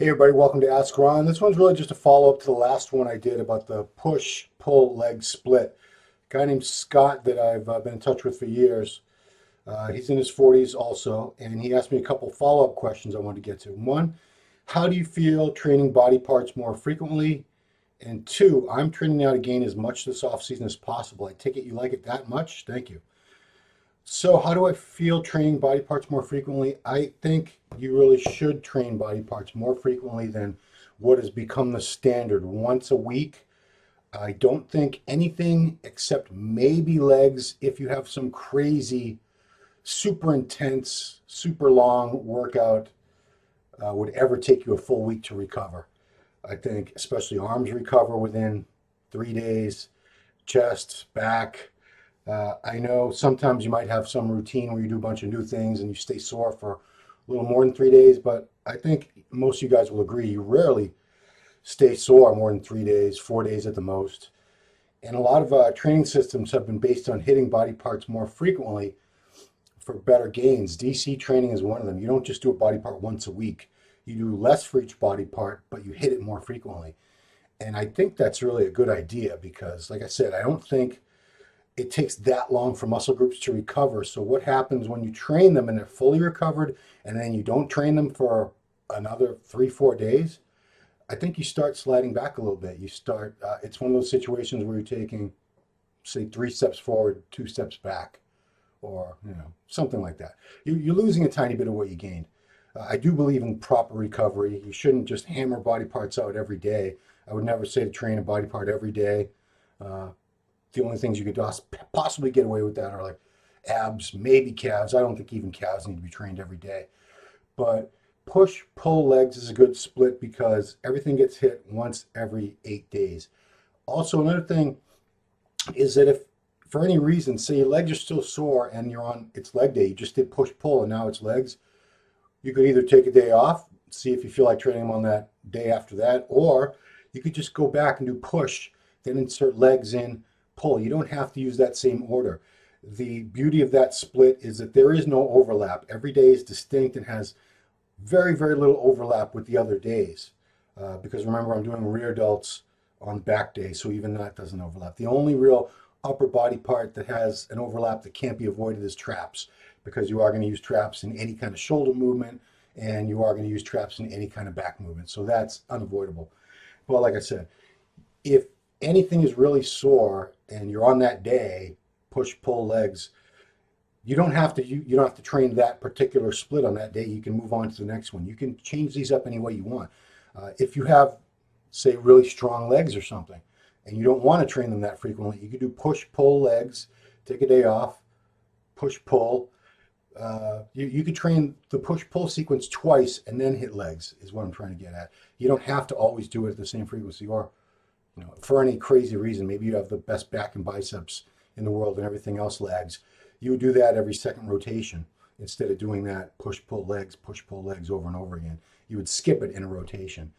Hey everybody, welcome to Ask Ron. This one's really just a follow-up to the last one I did about the push-pull leg split. A guy named Scott that I've been in touch with for years. He's in his 40s also, and he asked me a couple follow-up questions I wanted to get to. One, how do you feel training body parts more frequently? And two, I'm training now to gain as much this off-season as possible. I take it you like it that much? Thank you. So, how do I feel training body parts more frequently? I think you really should train body parts more frequently than what has become the standard once a week. I don't think anything except maybe legs, if you have some crazy, super intense, super long workout, would ever take you a full week to recover. I think especially arms recover within 3 days, chest, back. I know sometimes you might have some routine where you do a bunch of new things and you stay sore for a little more than 3 days, but I think most of you guys will agree you rarely stay sore more than 3 days, 4 days at the most. And a lot of training systems have been based on hitting body parts more frequently for better gains. DC training is one of them. You don't just do a body part once a week. You do less for each body part, but you hit it more frequently. And I think that's really a good idea because, like I said, I don't think it takes that long for muscle groups to recover. So what happens when you train them and they're fully recovered and then you don't train them for another 3, 4 days? I think you start sliding back a little bit. It's one of those situations where you're taking, say, 3 steps forward, 2 steps back, or, something like that. You're losing a tiny bit of what you gained. I do believe in proper recovery. You shouldn't just hammer body parts out every day. I would never say to train a body part every day. Uh, the only things you could possibly get away with that are like abs, maybe calves. I don't think even calves need to be trained every day. But push pull legs is a good split because everything gets hit once every 8 days. Also, another thing is that if for any reason, say your legs are still sore and you're on it's leg day, you just did push pull and now it's legs, you could either take a day off, see if you feel like training them on that day after that, or you could just go back and do push, then insert legs in, pull. You don't have to use that same order. The beauty of that split is that there is no overlap. Every day is distinct and has very, very little overlap with the other days. Because remember, I'm doing rear delts on back day, so even that doesn't overlap. The only real upper body part that has an overlap that can't be avoided is traps, because you are going to use traps in any kind of shoulder movement, and you are going to use traps in any kind of back movement. So that's unavoidable. Well, like I said, if anything is really sore and you're on that day, push pull legs, you don't have to train that particular split on that day. You can move on to the next one. You can change these up any way you want. If you have, say, really strong legs or something, and you don't want to train them that frequently, you could do push pull legs, take a day off, push pull. You could train the push pull sequence twice and then hit legs is what I'm trying to get at. You don't have to always do it at the same frequency, or for any crazy reason, maybe you have the best back and biceps in the world and everything else lags. You would do that every second rotation instead of doing that push pull legs over and over again. You would skip it in a rotation.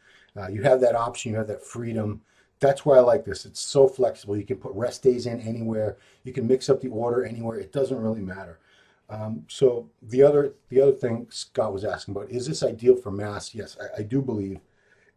You have that option, you have that freedom. That's why I like this. It's so flexible. You can put rest days in anywhere. You can mix up the order anywhere. It doesn't really matter. So the other thing Scott was asking about, is this ideal for mass? Yes, I do believe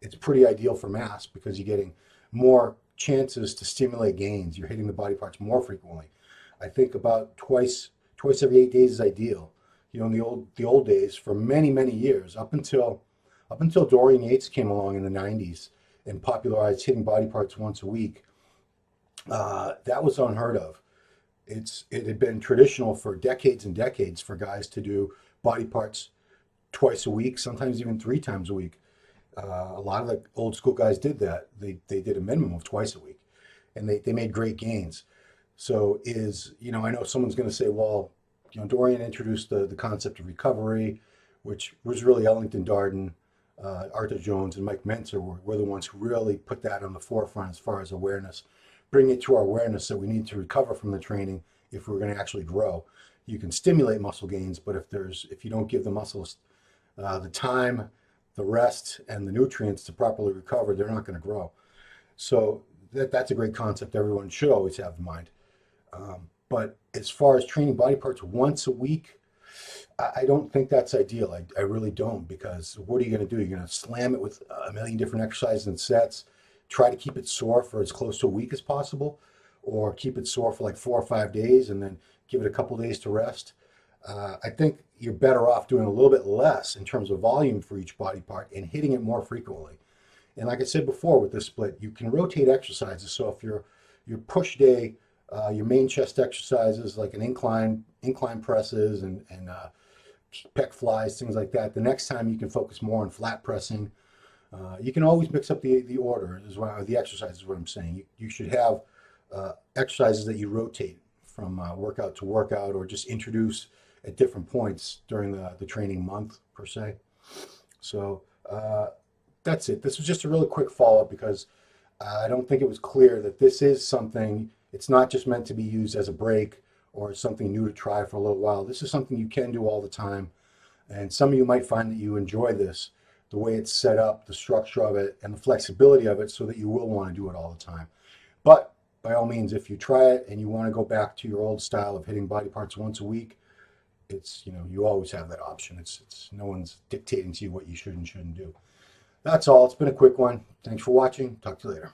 it's pretty ideal for mass because you're getting more chances to stimulate gains. You're hitting the body parts more frequently. I think about twice every 8 days is ideal. In the old days, for many, many years, up until Dorian Yates came along in the 90s and popularized hitting body parts once a week, that was unheard of. It had been traditional for decades and decades for guys to do body parts twice a week, sometimes even 3 times a week. A lot of the old school guys did that. They did a minimum of twice a week, and they made great gains. So I know someone's going to say, well, Dorian introduced the concept of recovery, which was really Ellington Darden, Arthur Jones, and Mike Mentzer were the ones who really put that on the forefront as far as awareness, bring it to our awareness that we need to recover from the training if we're going to actually grow. You can stimulate muscle gains, but if you don't give the muscles the time, the rest, and the nutrients to properly recover, they're not going to grow. So that's a great concept everyone should always have in mind. But as far as training body parts once a week, I don't think that's ideal. I really don't, because what are you going to do? You're going to slam it with a million different exercises and sets, try to keep it sore for as close to a week as possible, or keep it sore for like 4 or 5 days and then give it a couple days to rest. I think you're better off doing a little bit less in terms of volume for each body part and hitting it more frequently. And like I said before with this split, you can rotate exercises. So if your push day, your main chest exercises like an incline presses and pec flies, things like that. The next time you can focus more on flat pressing. You can always mix up the order as well, or the exercise is what I'm saying. You should have exercises that you rotate from workout to workout, or just introduce at different points during the training month per se. So that's it. This was just a really quick follow-up because I don't think it was clear that this is something, it's not just meant to be used as a break or something new to try for a little while. This is something you can do all the time. And some of you might find that you enjoy this, the way it's set up, the structure of it, and the flexibility of it, so that you will want to do it all the time. But by all means, if you try it and you want to go back to your old style of hitting body parts once a week, it's, you always have that option. It's no one's dictating to you what you should and shouldn't do. That's all. It's been a quick one. Thanks for watching. Talk to you later.